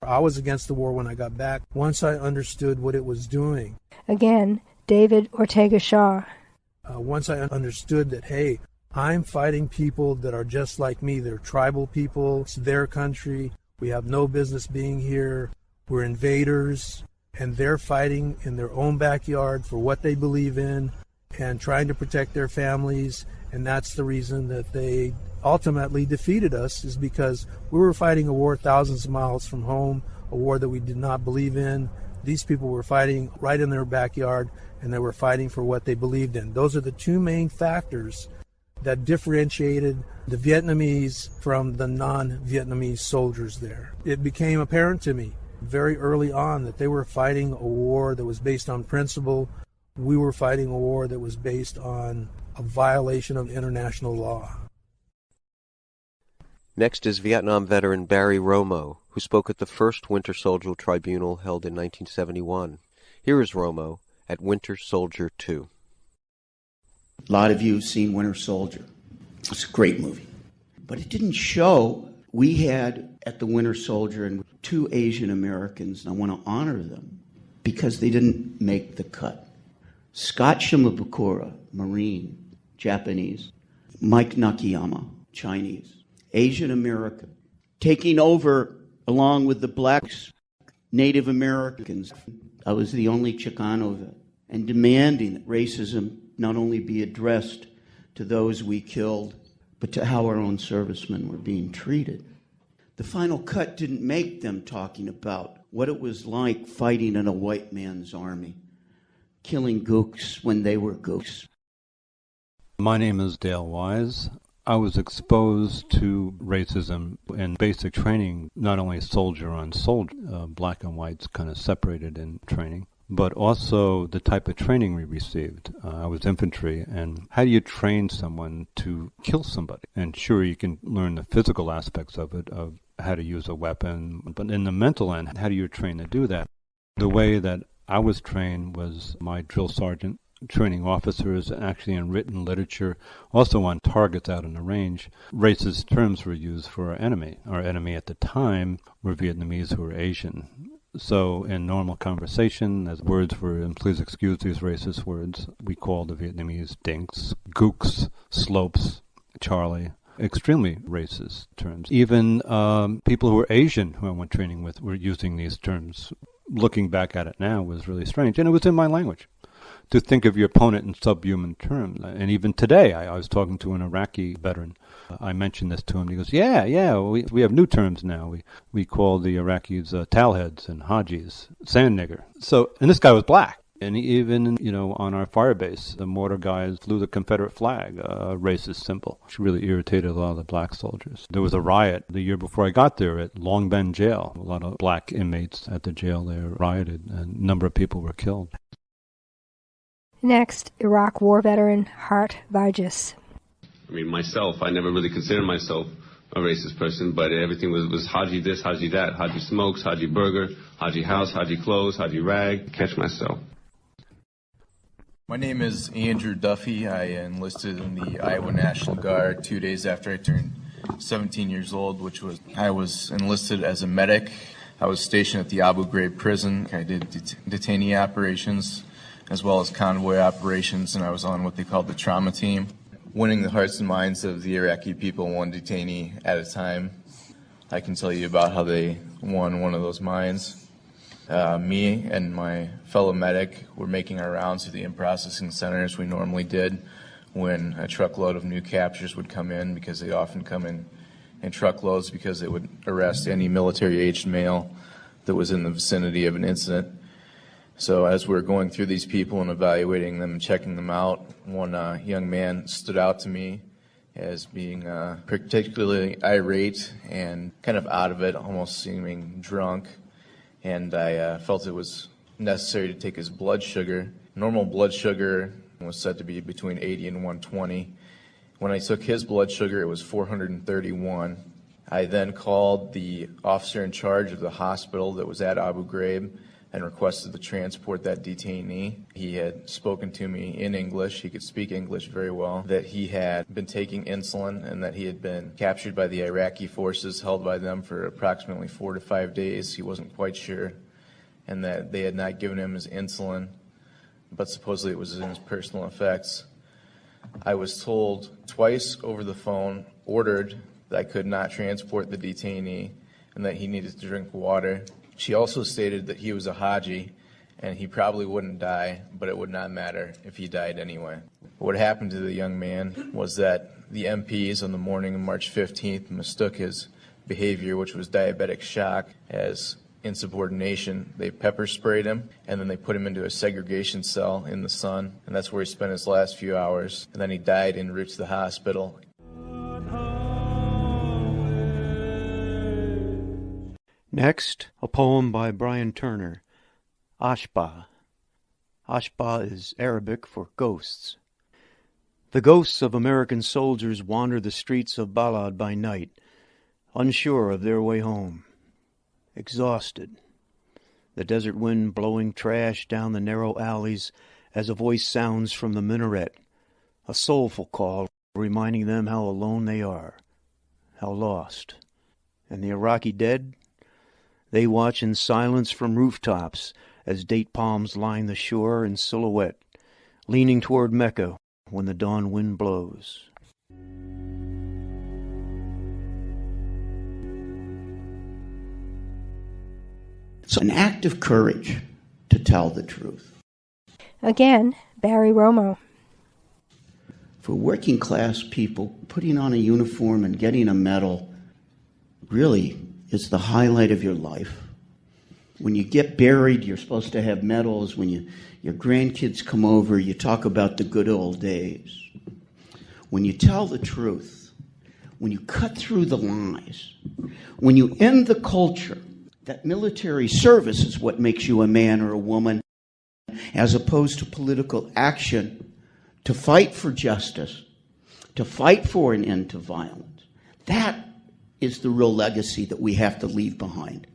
I was against the war when I got back, once I understood what it was doing. Again, David Ortega Shaw. Once I understood that, hey, I'm fighting people that are just like me. They're tribal people. It's their country. We have no business being here. We're invaders. And they're fighting in their own backyard for what they believe in and trying to protect their families. And that's the reason that they ultimately defeated us, is because we were fighting a war thousands of miles from home, a war that we did not believe in. These people were fighting right in their backyard, and they were fighting for what they believed in. Those are the two main factors that differentiated the Vietnamese from the non-Vietnamese soldiers there. It became apparent to me very early on that they were fighting a war that was based on principle. We were fighting a war that was based on a violation of international law. Next is Vietnam veteran Barry Romo, who spoke at the first Winter Soldier Tribunal held in 1971. Here is Romo at Winter Soldier 2. A lot of you have seen Winter Soldier. It's a great movie. But it didn't show. We had at the Winter Soldier and 2 Asian Americans, and I want to honor them because they didn't make the cut. Scott Shimabukuro, Marine, Japanese. Mike Nakayama, Chinese. Asian American. Taking over along with the blacks, Native Americans. I was the only Chicano vet, and demanding that racism not only be addressed to those we killed, but to how our own servicemen were being treated. The final cut didn't make them talking about what it was like fighting in a white man's army, killing gooks when they were gooks. My name is Dale Wise. I was exposed to racism in basic training, not only soldier on soldier, black and whites kind of separated in training, but also the type of training we received. I was infantry, and how do you train someone to kill somebody? And sure, you can learn the physical aspects of it, of how to use a weapon, but in the mental end, how do you train to do that? The way that I was trained was my drill sergeant training officers, actually in written literature, also on targets out in the range. Racist terms were used for our enemy. Our enemy at the time were Vietnamese who were Asian. So in normal conversation, as words were, and please excuse these racist words, we called the Vietnamese dinks, gooks, slopes, Charlie. Extremely racist terms. Even people who were Asian who I went training with were using these terms. Looking back at it now was really strange, and it was in my language. To think of your opponent in subhuman terms. And even today, I was talking to an Iraqi veteran. I mentioned this to him. He goes, yeah, we have new terms now. We call the Iraqis towelheads and hajis, sand nigger. So, and this guy was black. And even, on our fire base, the mortar guys flew the Confederate flag, a racist symbol, which really irritated a lot of the black soldiers. There was a riot the year before I got there at Long Bend Jail. A lot of black inmates at the jail there rioted, and a number of people were killed. Next, Iraq War veteran Hart Vigis. I mean, myself, I never really considered myself a racist person, but everything was Haji this, Haji that, Haji smokes, Haji burger, Haji house, Haji clothes, Haji rag. Catch myself. My name is Andrew Duffy. I enlisted in the Iowa National Guard 2 days after I turned 17 years old, I was enlisted as a medic. I was stationed at the Abu Ghraib prison. I did detainee operations as well as convoy operations, and I was on what they called the trauma team, winning the hearts and minds of the Iraqi people one detainee at a time. I can tell you about how they won one of those minds. Me and my fellow medic were making our rounds to the in-processing centers we normally did when a truckload of new captures would come in, because they often come in truckloads because they would arrest any military-aged male that was in the vicinity of an incident. So as we were going through these people and evaluating them and checking them out, one young man stood out to me as being particularly irate and kind of out of it, almost seeming drunk. And I felt it was necessary to take his blood sugar. Normal blood sugar was said to be between 80 and 120. When I took his blood sugar, it was 431. I then called the officer in charge of the hospital that was at Abu Ghraib, and requested to transport that detainee. He had spoken to me in English. He could speak English very well. That he had been taking insulin and that he had been captured by the Iraqi forces, held by them for approximately 4 to 5 days. He wasn't quite sure. And that they had not given him his insulin, but supposedly it was in his personal effects. I was told twice over the phone, ordered that I could not transport the detainee and that he needed to drink water. She also stated that he was a Haji and he probably wouldn't die, but it would not matter if he died anyway. What happened to the young man was that the MPs on the morning of March 15th mistook his behavior, which was diabetic shock, as insubordination. They pepper sprayed him, and then they put him into a segregation cell in the sun, and that's where he spent his last few hours. And then he died en route to the hospital. Next, a poem by Brian Turner, Ashba. Ashba is Arabic for ghosts. The ghosts of American soldiers wander the streets of Balad by night, unsure of their way home, exhausted. The desert wind blowing trash down the narrow alleys as a voice sounds from the minaret, a soulful call reminding them how alone they are, how lost. And the Iraqi dead? They watch in silence from rooftops as date palms line the shore in silhouette, leaning toward Mecca when the dawn wind blows. It's an act of courage to tell the truth. Again, Barry Romo. For working class people, putting on a uniform and getting a medal really is the highlight of your life. When you get buried, you're supposed to have medals. When your grandkids come over, you talk about the good old days. When you tell the truth, when you cut through the lies, when you end the culture that military service is what makes you a man or a woman, as opposed to political action, to fight for justice, to fight for an end to violence. That is the real legacy that we have to leave behind.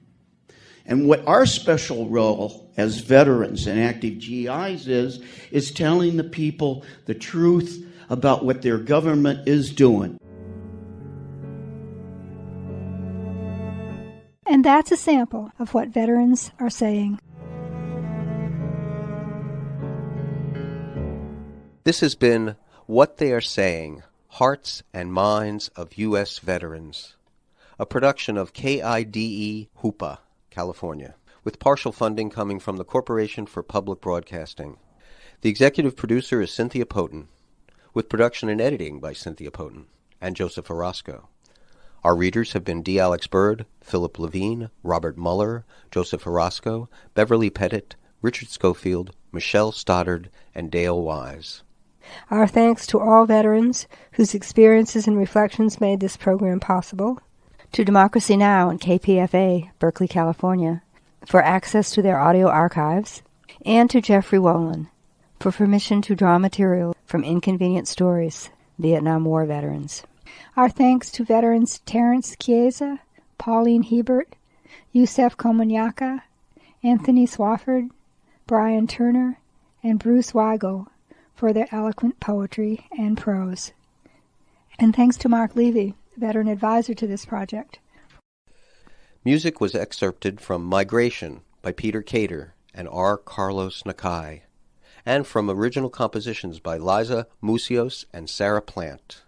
And what our special role as veterans and active GIs is telling the people the truth about what their government is doing. And that's a sample of what veterans are saying. This has been What They Are Saying, Hearts and Minds of U.S. Veterans, a production of KIDE Hoopa, California, with partial funding coming from the Corporation for Public Broadcasting. The executive producer is Cynthia Poten, with production and editing by Cynthia Poten and Joseph Orozco. Our readers have been D. Alex Bird, Philip Levine, Robert Muller, Joseph Orozco, Beverly Pettit, Richard Schofield, Michelle Stoddard, and Dale Wise. Our thanks to all veterans whose experiences and reflections made this program possible, to Democracy Now! And KPFA, Berkeley, California, for access to their audio archives, and to Jeffrey Wolin for permission to draw material from Inconvenient Stories, Vietnam War veterans. Our thanks to veterans Terrence Chiesa, Pauline Hebert, Yusef Komanyaka, Anthony Swafford, Brian Turner, and Bruce Weigel for their eloquent poetry and prose. And thanks to Mark Levy, veteran advisor to this project. Music was excerpted from Migration by Peter Cater and R. Carlos Nakai, and from original compositions by Liza Musios and Sarah Plant.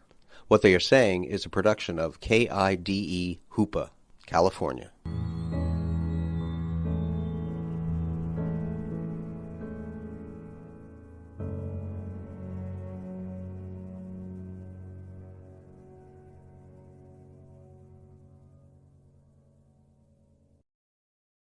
What They Are Saying is a production of KIDE Hoopa, California.